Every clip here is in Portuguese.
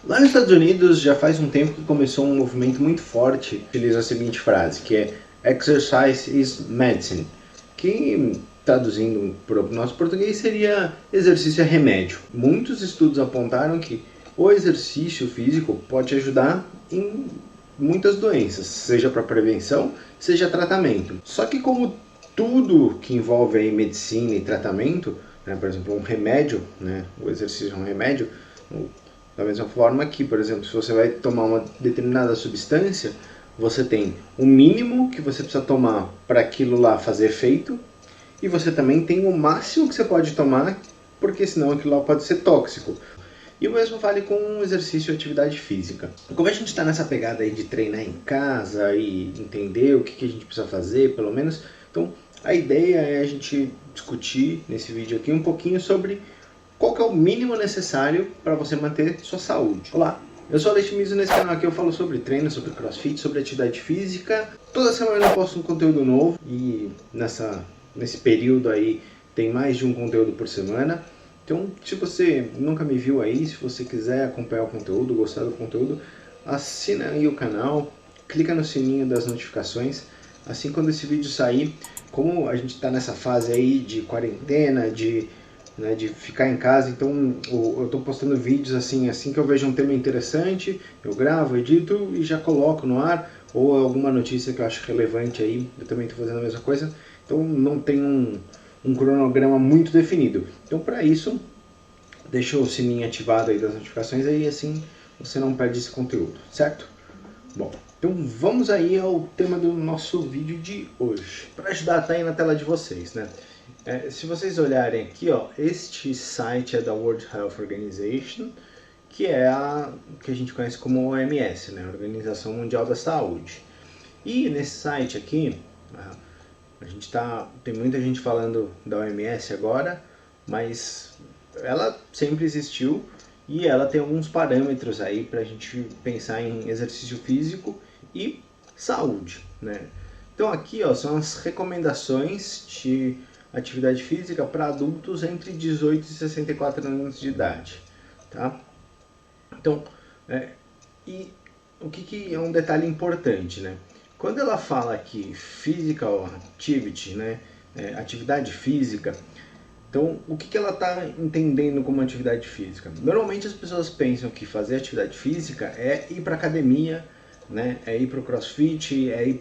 Lá nos Estados Unidos já faz um tempo que começou um movimento muito forte que utiliza a seguinte frase, que é Exercise is medicine, que traduzindo para o nosso português seria exercício é remédio. Muitos estudos apontaram que o exercício físico pode ajudar em muitas doenças, seja para prevenção, seja tratamento. Só que como tudo que envolve aí medicina e tratamento, né, por exemplo, um remédio, né, o exercício é um remédio, da mesma forma que, por exemplo, se você vai tomar uma determinada substância, você tem o mínimo que você precisa tomar para aquilo lá fazer efeito, e você também tem o máximo que você pode tomar, porque senão aquilo lá pode ser tóxico. E o mesmo vale com exercício e atividade física. Como a gente está nessa pegada aí de treinar em casa e entender o que a gente precisa fazer, pelo menos, então a ideia é a gente discutir nesse vídeo aqui um pouquinho sobre qual que é o mínimo necessário para você manter sua saúde. Olá, eu sou o Alex Miso, nesse canal aqui eu falo sobre treino, sobre crossfit, sobre atividade física. Toda semana eu posto um conteúdo novo e nesse período aí tem mais de um conteúdo por semana. Então, se você nunca me viu aí, se você quiser acompanhar o conteúdo, gostar do conteúdo, assina aí o canal, clica no sininho das notificações, assim quando esse vídeo sair, como a gente está nessa fase aí de quarentena, de ficar em casa, então eu estou postando vídeos assim que eu vejo um tema interessante, eu gravo, edito e já coloco no ar, ou alguma notícia que eu acho relevante aí, eu também estou fazendo a mesma coisa, então não tem um cronograma muito definido. Então para isso, deixa o sininho ativado aí das notificações aí, assim você não perde esse conteúdo, certo? Bom, então vamos aí ao tema do nosso vídeo de hoje, para ajudar a estar aí na tela de vocês, né? Se vocês olharem aqui, ó, este site é da World Health Organization, que é a que a gente conhece como OMS, né, Organização Mundial da Saúde. E nesse site aqui, tem muita gente falando da OMS agora, mas ela sempre existiu e ela tem alguns parâmetros aí para a gente pensar em exercício físico e saúde, né? Então aqui, ó, são as recomendações de atividade física para adultos entre 18 e 64 anos de idade, tá? Então, e o que é um detalhe importante, né? Quando ela fala aqui physical activity, né, atividade física, então o que ela está entendendo como atividade física? Normalmente as pessoas pensam que fazer atividade física é ir para academia, né, é ir para o crossfit, é ir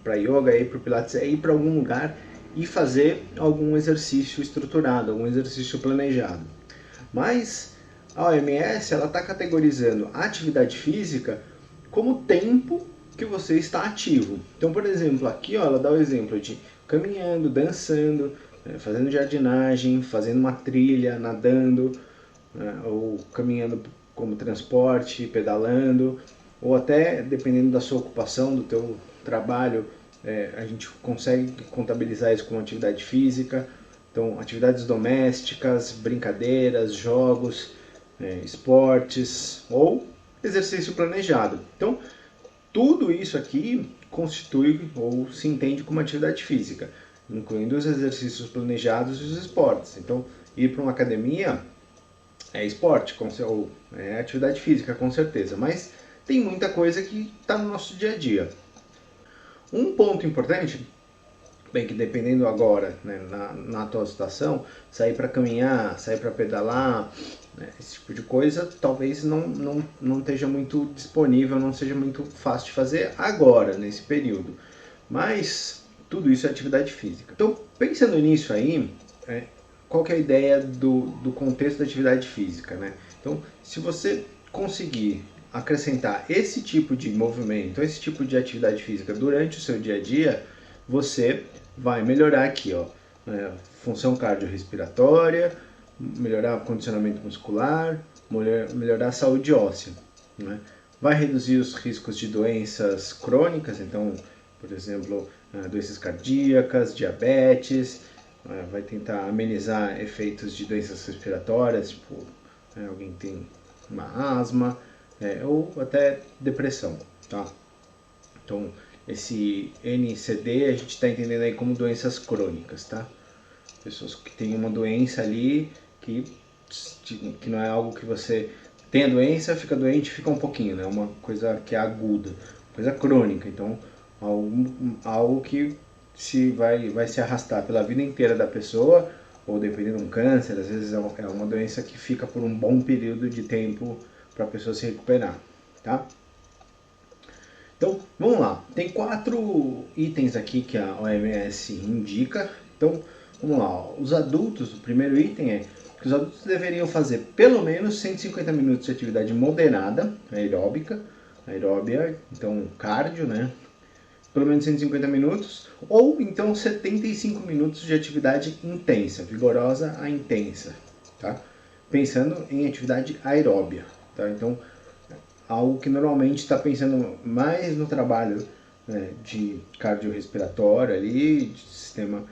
para yoga, é ir para o pilates, é ir para algum lugar e fazer algum exercício estruturado, algum exercício planejado. Mas a OMS ela está categorizando a atividade física como tempo que você está ativo. Então, por exemplo, aqui ó, ela dá o exemplo de caminhando, dançando, fazendo jardinagem, fazendo uma trilha, nadando, ou caminhando como transporte, pedalando, ou até, dependendo da sua ocupação, do teu trabalho, a gente consegue contabilizar isso como atividade física. Então, atividades domésticas, brincadeiras, jogos, esportes ou exercício planejado. Então, tudo isso aqui constitui ou se entende como atividade física, incluindo os exercícios planejados e os esportes. Então, ir para uma academia é esporte, ou é atividade física, com certeza, mas tem muita coisa que está no nosso dia a dia. Um ponto importante, bem que dependendo agora, né, na atual situação, sair para caminhar, sair para pedalar, né, esse tipo de coisa, talvez não esteja muito disponível, não seja muito fácil de fazer agora, nesse período. Mas tudo isso é atividade física. Então, pensando nisso aí, qual que é a ideia do contexto da atividade física, né? Então, se você conseguir acrescentar esse tipo de movimento, esse tipo de atividade física durante o seu dia a dia, você vai melhorar aqui, ó, função cardiorrespiratória, melhorar o condicionamento muscular, melhorar a saúde óssea, né? Vai reduzir os riscos de doenças crônicas, então, por exemplo, doenças cardíacas, diabetes, vai tentar amenizar efeitos de doenças respiratórias, tipo, alguém tem uma asma, ou até depressão, tá? Então, esse NCD a gente está entendendo aí como doenças crônicas, tá? Pessoas que têm uma doença ali que não é algo que você tem a doença, fica doente, fica um pouquinho, né? Uma coisa que é aguda, coisa crônica. Então, algo que vai se arrastar pela vida inteira da pessoa, ou dependendo de um câncer, às vezes é uma doença que fica por um bom período de tempo para a pessoa se recuperar, tá? Então, vamos lá. Tem 4 itens aqui que a OMS indica. Então, vamos lá. Os adultos, o primeiro item é que os adultos deveriam fazer pelo menos 150 minutos de atividade moderada, aeróbica, então cardio, né? Pelo menos 150 minutos, ou então 75 minutos de atividade intensa, vigorosa a intensa, tá? Pensando em atividade aeróbia, tá? Então, algo que normalmente está pensando mais no trabalho, né, de cardiorrespiratório ali, de sistema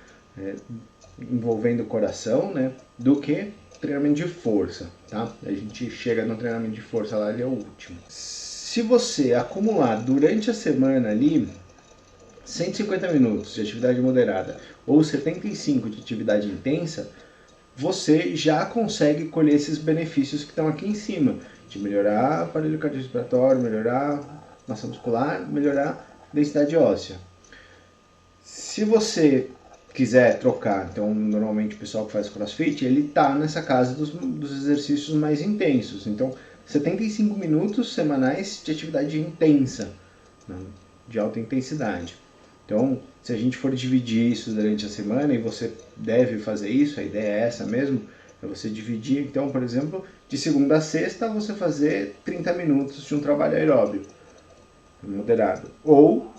envolvendo o coração, né, do que treinamento de força, tá? A gente chega no treinamento de força lá, ele é o último. Se você acumular durante a semana ali 150 minutos de atividade moderada ou 75 de atividade intensa, você já consegue colher esses benefícios que estão aqui em cima, de melhorar o aparelho cardiorrespiratório, melhorar massa muscular, melhorar densidade óssea. Se você quiser trocar, então normalmente o pessoal que faz crossfit, ele está nessa casa dos exercícios mais intensos. Então, 75 minutos semanais de atividade intensa, né, de alta intensidade. Então, se a gente for dividir isso durante a semana, e você deve fazer isso, a ideia é essa mesmo, é você dividir, então, por exemplo, de segunda a sexta, você fazer 30 minutos de um trabalho aeróbio moderado, ou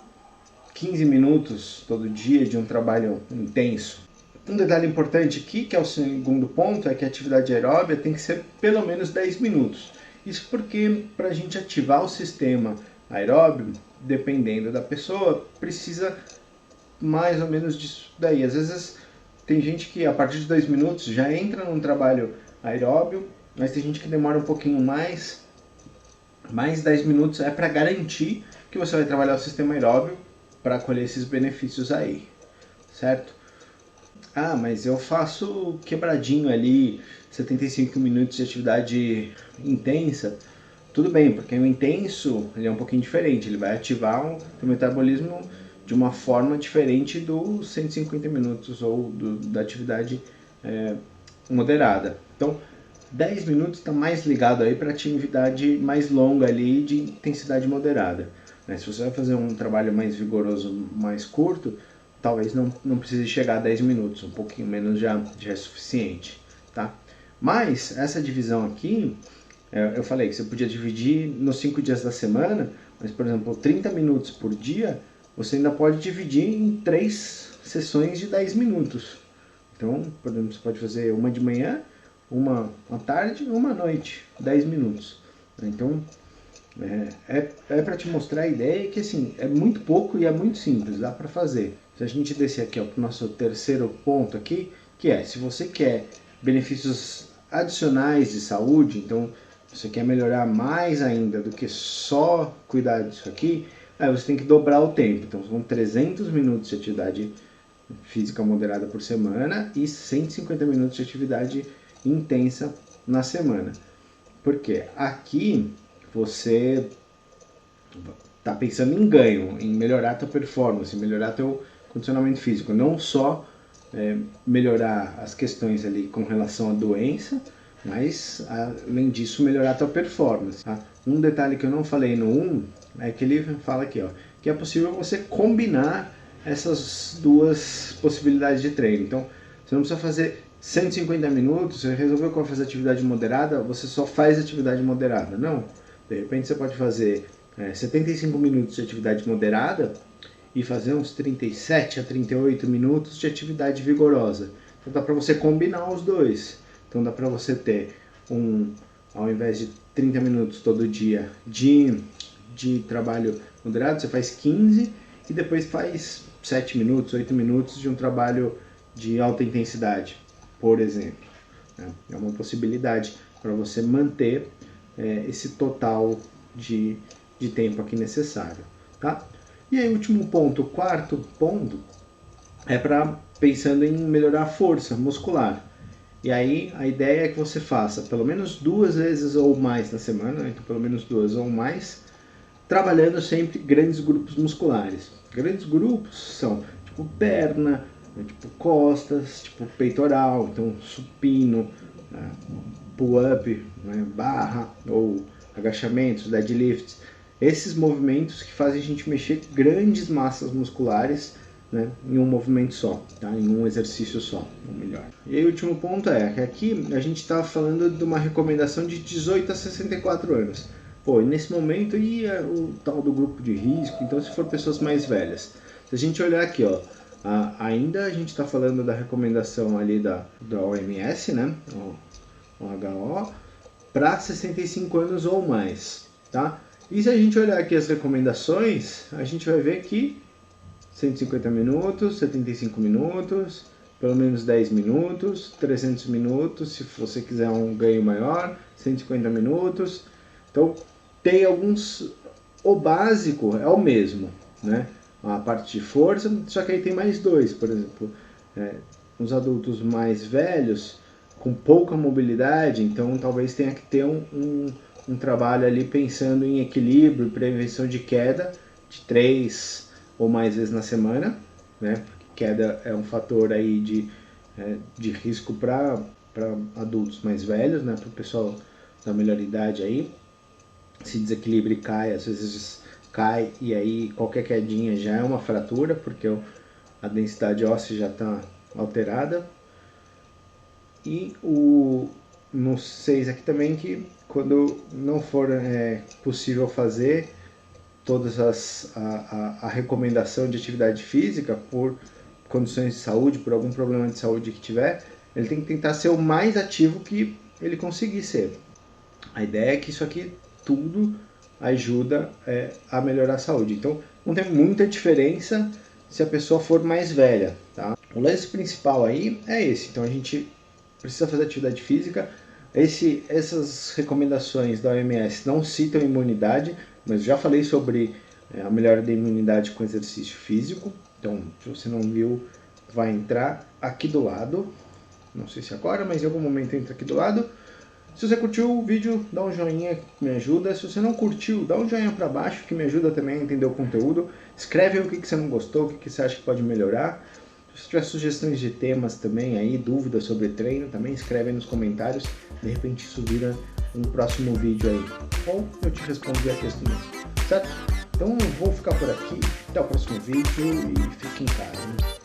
15 minutos todo dia de um trabalho intenso. Um detalhe importante aqui, que é o segundo ponto, é que a atividade aeróbia tem que ser pelo menos 10 minutos. Isso porque, para a gente ativar o sistema aeróbio, dependendo da pessoa, precisa mais ou menos disso daí. Às vezes tem gente que a partir de 2 minutos já entra num trabalho aeróbio, mas tem gente que demora um pouquinho mais. Mais 10 minutos é para garantir que você vai trabalhar o sistema aeróbio para colher esses benefícios aí, certo? Ah, mas eu faço quebradinho ali, 75 minutos de atividade intensa. Tudo bem, porque o intenso ele é um pouquinho diferente, ele vai ativar o metabolismo de uma forma diferente dos 150 minutos ou da atividade moderada. Então, 10 minutos está mais ligado aí para atividade mais longa ali de intensidade moderada. Né? Se você vai fazer um trabalho mais vigoroso, mais curto, talvez não precise chegar a 10 minutos, um pouquinho menos já é suficiente. Tá? Mas essa divisão aqui, eu falei que você podia dividir nos 5 dias da semana, mas, por exemplo, 30 minutos por dia, você ainda pode dividir em 3 sessões de 10 minutos. Então, por exemplo, você pode fazer uma de manhã, uma à tarde e uma à noite, 10 minutos. Então, é para te mostrar a ideia que assim, é muito pouco e é muito simples, dá para fazer. Se a gente descer aqui para o nosso terceiro ponto aqui, que é, se você quer benefícios adicionais de saúde, então você quer melhorar mais ainda do que só cuidar disso aqui, aí você tem que dobrar o tempo. Então são 300 minutos de atividade física moderada por semana e 150 minutos de atividade intensa na semana. Porque aqui você está pensando em ganho, em melhorar a tua performance, melhorar teu condicionamento físico, não só melhorar as questões ali com relação à doença, mas além disso melhorar a tua performance. Tá? Um detalhe que eu não falei no 1 é que ele fala aqui, ó, que é possível você combinar essas duas possibilidades de treino. Então, você não precisa fazer 150 minutos, você resolveu que vai fazer atividade moderada, você só faz atividade moderada. Não. De repente você pode fazer 75 minutos de atividade moderada e fazer uns 37 a 38 minutos de atividade vigorosa. Então dá para você combinar os dois. Então dá para você ter ao invés de 30 minutos todo dia de trabalho moderado, você faz 15 e depois faz 7 minutos, 8 minutos de um trabalho de alta intensidade, por exemplo. É uma possibilidade para você manter esse total de tempo aqui necessário. Tá? E aí, último ponto, o quarto ponto, é para pensando em melhorar a força muscular. E aí a ideia é que você faça pelo menos 2 vezes ou mais na semana, então pelo menos 2 ou mais, trabalhando sempre grandes grupos musculares. Grandes grupos são tipo perna, tipo costas, tipo peitoral, então supino, pull-up, né, barra ou agachamentos, deadlifts. Esses movimentos que fazem a gente mexer grandes massas musculares, né, em um movimento só, tá? Em um exercício só, ou melhor. E aí o último ponto é que aqui a gente está falando de uma recomendação de 18 a 64 anos. Pô, e nesse momento ia o tal do grupo de risco, então se for pessoas mais velhas. Se a gente olhar aqui, ó, ainda a gente está falando da recomendação ali da OMS, né, o WHO, para 65 anos ou mais, tá? E se a gente olhar aqui as recomendações, a gente vai ver que 150 minutos, 75 minutos, pelo menos 10 minutos, 300 minutos, se você quiser um ganho maior, 150 minutos. Então, tem alguns... O básico é o mesmo, né? A parte de força, só que aí tem mais dois, por exemplo. Os adultos mais velhos, com pouca mobilidade, então talvez tenha que ter um trabalho ali pensando em equilíbrio e prevenção de queda de 3 ou mais vezes na semana, né? Queda é um fator aí de risco para adultos mais velhos, né? Para o pessoal da melhor idade aí. Se desequilibra e cai, às vezes cai e aí qualquer quedinha já é uma fratura, porque a densidade óssea já está alterada. E no 6 aqui também que quando não for possível fazer todas a recomendação de atividade física por condições de saúde, por algum problema de saúde que tiver, ele tem que tentar ser o mais ativo que ele conseguir ser. A ideia é que isso aqui tudo ajuda a melhorar a saúde. Então não tem muita diferença se a pessoa for mais velha, tá? O lance principal aí é esse. Então a gente precisa fazer atividade física. Essas recomendações da OMS não citam imunidade, mas já falei sobre a melhora da imunidade com exercício físico. Então, se você não viu, vai entrar aqui do lado. Não sei se agora, mas em algum momento entra aqui do lado. Se você curtiu o vídeo, dá um joinha que me ajuda. Se você não curtiu, dá um joinha para baixo que me ajuda também a entender o conteúdo. Escreve aí o que você não gostou, o que você acha que pode melhorar. Se tiver sugestões de temas também aí, dúvidas sobre treino, também escreve aí nos comentários. De repente isso vira um próximo vídeo aí. Ou eu te respondo via texto mesmo, certo? Então eu vou ficar por aqui. Até o próximo vídeo e fique em casa, né?